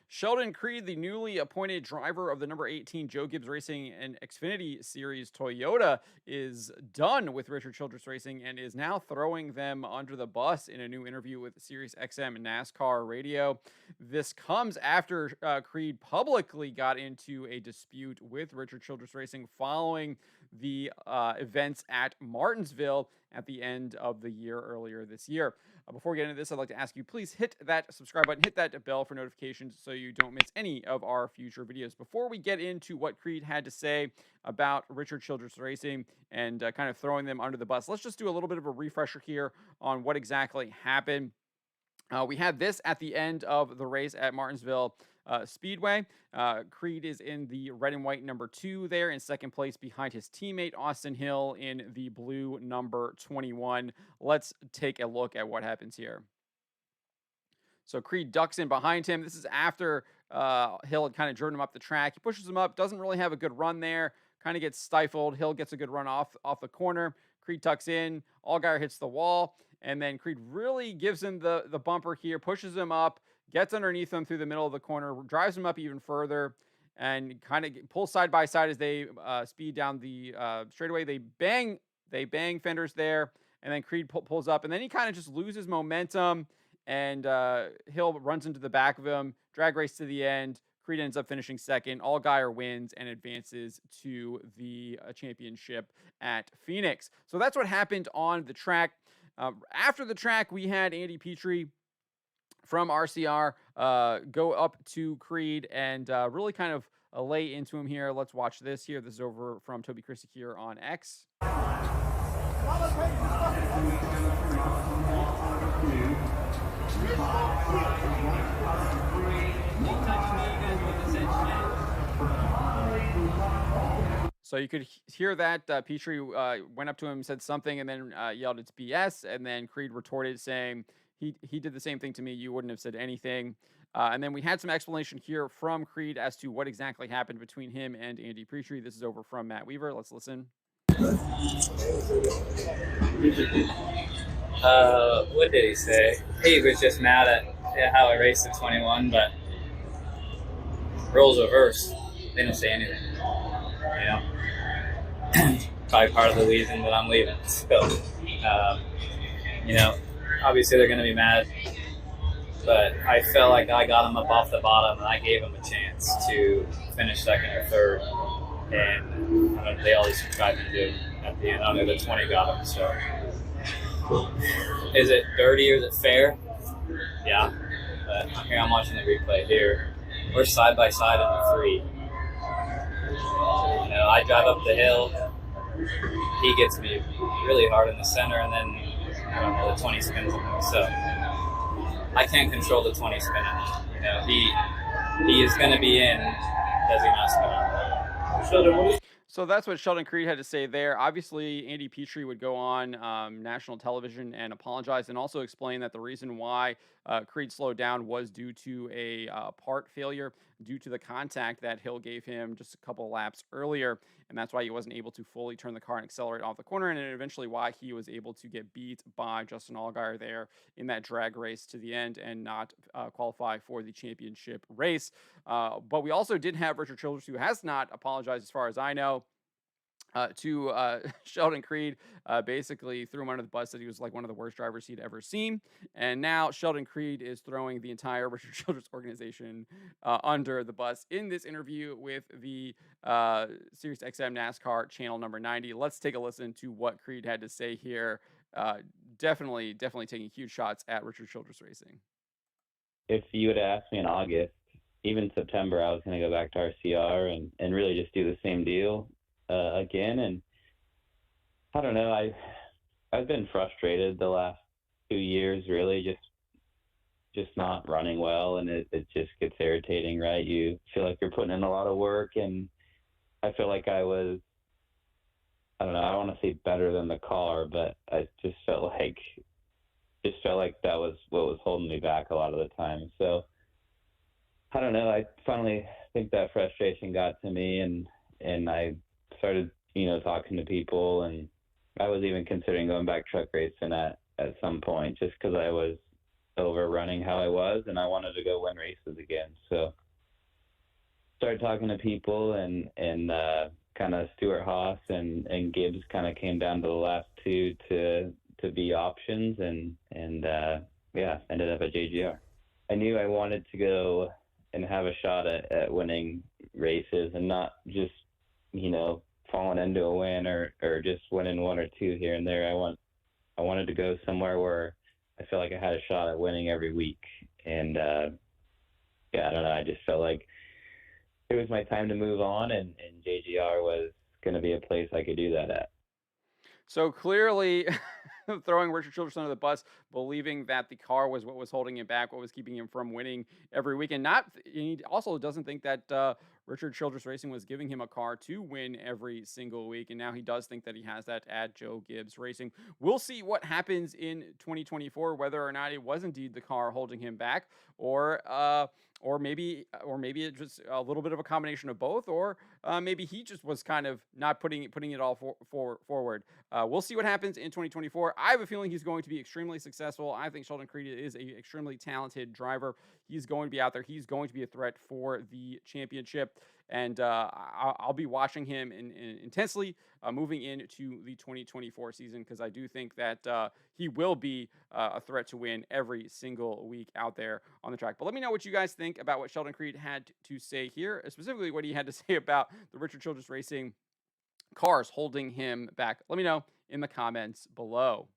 Sheldon Creed, the newly appointed driver of the number 18 Joe Gibbs Racing and Xfinity Series Toyota, is done with Richard Childress Racing and is now throwing them under the bus in a new interview with Sirius XM NASCAR Radio. This comes after Creed publicly got into a dispute with Richard Childress Racing following the events at Martinsville at the end of the year earlier this year. Before we get into this, I'd like to ask you, please hit that subscribe button, hit that bell for notifications so you don't miss any of our future videos. Before we get into what Creed had to say about Richard Childress Racing and kind of throwing them under the bus, let's just do a little bit of a refresher here on what exactly happened. We had this at the end of the race at Martinsville Speedway. Creed is in the red and white number 2 there in second place behind his teammate Austin Hill in the blue number 21. Let's take a look at what happens here. So Creed ducks in behind him. This is after Hill had kind of driven him up the track. He pushes him up, doesn't really have a good run there, kind of gets stifled. Hill gets a good run off the corner. Creed tucks in, Allgaier hits the wall, and then Creed really gives him the bumper here, pushes him up, gets underneath him through the middle of the corner, drives him up even further, and kind of pulls side by side as they speed down the straightaway. They bang fenders there, and then Creed pulls up, and then he kind of just loses momentum, and Hill runs into the back of him, drag race to the end. Creed ends up finishing second. Allgaier wins and advances to the championship at Phoenix. So that's what happened on the track. After the track, we had Andy Petrie from RCR go up to Creed and really kind of lay into him here. Let's watch this here. This is over from Toby Chrissy here on X. So you could hear that Petrie went up to him, said something, and then yelled, "It's BS." And then Creed retorted saying, he did the same thing to me. You wouldn't have said anything. And then we had some explanation here from Creed as to what exactly happened between him and Andy Petrie. This is over from Matt Weaver. Let's listen. What did he say? He was just mad at how I raced at 21, but roles reversed. They didn't say anything. You know, probably part of the reason that I'm leaving. So, you know, obviously they're going to be mad, but I felt like I got them up off the bottom and I gave them a chance to finish second or third, and they always tried to do at the end. Under the 20 got them. So, is it dirty or is it fair? Yeah, but here I'm watching the replay here. We're side by side in the 3. You know, I drive up the hill. He gets me really hard in the center, and then I don't know, the 20 spins on me. So I can't control the 20 spinning. You know, he is going to be in. Does he not spin on? So that's what Sheldon Creed had to say there. Obviously, Andy Petrie would go on national television and apologize, and also explain that the reason why Creed slowed down was due to a part failure due to the contact that Hill gave him just a couple laps earlier, and that's why he wasn't able to fully turn the car and accelerate off the corner, and eventually why he was able to get beat by Justin Allgaier there in that drag race to the end and not qualify for the championship race. But we also did have Richard Childress, who has not apologized as far as I know, to Sheldon Creed. Basically threw him under the bus, that he was like one of the worst drivers he'd ever seen. And now Sheldon Creed is throwing the entire Richard Childress organization under the bus in this interview with the Sirius XM NASCAR channel number 90. Let's take a listen to what Creed had to say here. Definitely taking huge shots at Richard Childress Racing. If you would have asked me in August, even September, I was going to go back to RCR and really just do the same deal again. And I don't know, I've been frustrated the last 2 years, really just not running well, and it just gets irritating, right? You feel like you're putting in a lot of work, and I feel like I was, I don't know, I don't want to say better than the car, but I just felt like that was what was holding me back a lot of the time. So I don't know, I finally think that frustration got to me, and I started, talking to people, and I was even considering going back truck racing at some point, just because I was overrunning how I was, and I wanted to go win races again. So started talking to people, and kind of Stuart Haas and Gibbs kind of came down to the last two to be options, and yeah, ended up at JGR. I knew I wanted to go and have a shot at winning races, and not just, falling into a win or just winning one or two here and there. I wanted to go somewhere where I felt like I had a shot at winning every week. And yeah, I don't know. I just felt like it was my time to move on, and JGR was going to be a place I could do that at. So clearly, throwing Richard Childress under the bus, believing that the car was what was holding him back, what was keeping him from winning every week, and he also doesn't think that Richard Childress Racing was giving him a car to win every single week, and now he does think that he has that at Joe Gibbs Racing. We'll see what happens in 2024, whether or not it was indeed the car holding him back, or maybe it's just a little bit of a combination of both, or maybe he just was kind of not putting it all forward. We'll see what happens in 2024. I have a feeling he's going to be extremely successful. I think Sheldon Creed is an extremely talented driver. He's going to be out there. He's going to be a threat for the championship. And I'll be watching him intensely moving into the 2024 season, because I do think that he will be a threat to win every single week out there on the track. But let me know what you guys think about what Sheldon Creed had to say here, specifically what he had to say about the Richard Childress Racing cars holding him back. Let me know in the comments below.